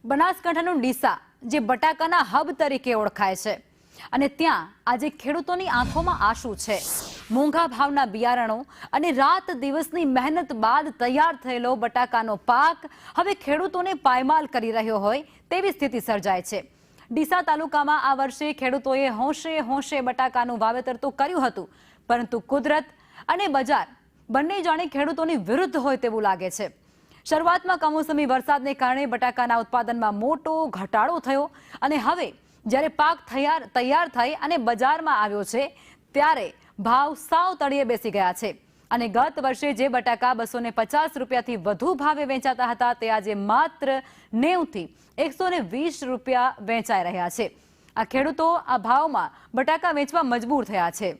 બનાસકાંઠાનું ડીસા જે બટાકાના હબ તરીકે ઓળખાય છે અને ત્યાં આજે ખેડૂતોની આંખોમાં આંસુ છે। મોંઘા ભાવના બિયારણો અને રાત દિવસની મહેનત બાદ તૈયાર થયેલો બટાકાનો પાક હવે ખેડૂતોને પાયમાલ કરી રહ્યો હોય તેવી સ્થિતિ સર્જાય છે। ડીસા તાલુકામાં આ વર્ષે ખેડૂતોએ હોંશે બટાકાનું વાવેતર તો કર્યું હતું, પરંતુ કુદરત અને બજાર બંને જાણે ખેડૂતોની વિરુદ્ધ હોય તેવું લાગે છે। શરૂઆતમાં કમોસમી વરસાદને કારણે બટાકાના ઉત્પાદનમાં મોટો ઘટાડો થયો અને હવે જ્યારે પાક તૈયાર થઈ અને બજારમાં આવ્યો છે ત્યારે ભાવ સાવ તળિયે બેસી ગયા છે અને ગત વર્ષે જે બટાકા 250 રૂપિયાથી વધુ ભાવે વેચાતા હતા તે આજે માત્ર 90 થી 120 રૂપિયા વેચાઈ રહ્યા છે। આ ખેડૂતો આ ભાવમાં બટાકા વેચવા મજબૂર થયા છે।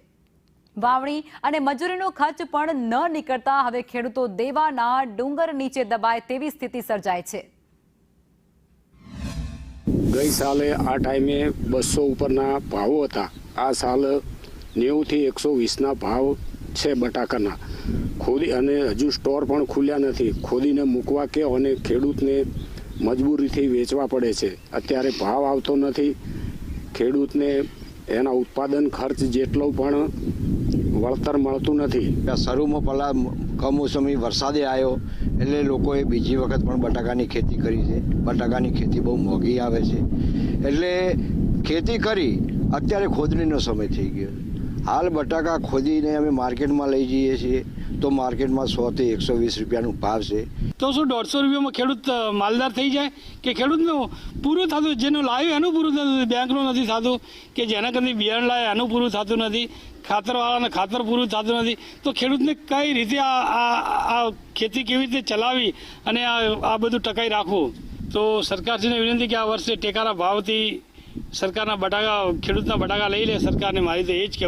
વાવણી અને મજૂરીનો ખર્ચ પણ ન નીકળતા હવે ખેડૂતો દેવાના ડુંગર નીચે દબાય તેવી સ્થિતિ સર્જાય છે। ગઈ સાલે આ ટાઈમે 200 ઉપરના ભાવો હતા। આ સાલ 90 થી 120ના ભાવ છે બટાકાના। ખોદી અને હજુ સ્ટોર પણ ખુલ્યા નથી। ખોદીને મૂકવા કે અને ખેડૂતને મજબૂરીથી વેચવા પડે છે। અત્યારે ભાવ આવતો નથી। ખેડૂતને એના ઉત્પાદન ખર્ચ જેટલો પણ વળતર મળતું નથી। શરૂમાં પહેલાં કમોસમી વરસાદે આવ્યો એટલે લોકોએ બીજી વખત પણ બટાકાની ખેતી કરી છે। બટાકાની ખેતી બહુ મોંઘી આવે છે એટલે ખેતી કરી અત્યારે ખોદણીનો સમય થઈ ગયો। હાલ બટાકા ખોદીને અમે માર્કેટમાં લઈ જઈએ છીએ તો માર્કેટમાં 100 થી 120 રૂપિયાનો ભાવ છે। તો શું 150 રૂપિયામાં ખેડૂત માલદાર થઈ જાય કે ખેડૂતનું પૂરું થતું, જેનું લાવ્યું એનું પૂરું થતું, બેંકનું નથી થતું, કે જેના કરતી બિયારણ લાવે એનું પૂરું થતું નથી, ખાતરવાળાને ખાતર પૂરું થતું નથી, તો ખેડૂતને કઈ રીતે આ ખેતી કેવી રીતે ચલાવી અને આ બધું ટકાઈ રાખવું? તો સરકારશ્રીને વિનંતી કે આ વર્ષે ટેકાના ભાવથી સરકારના બટાકા ખેડૂતના બટાકા લઈ લે સરકારને। મારી તો એ જ કહેવું।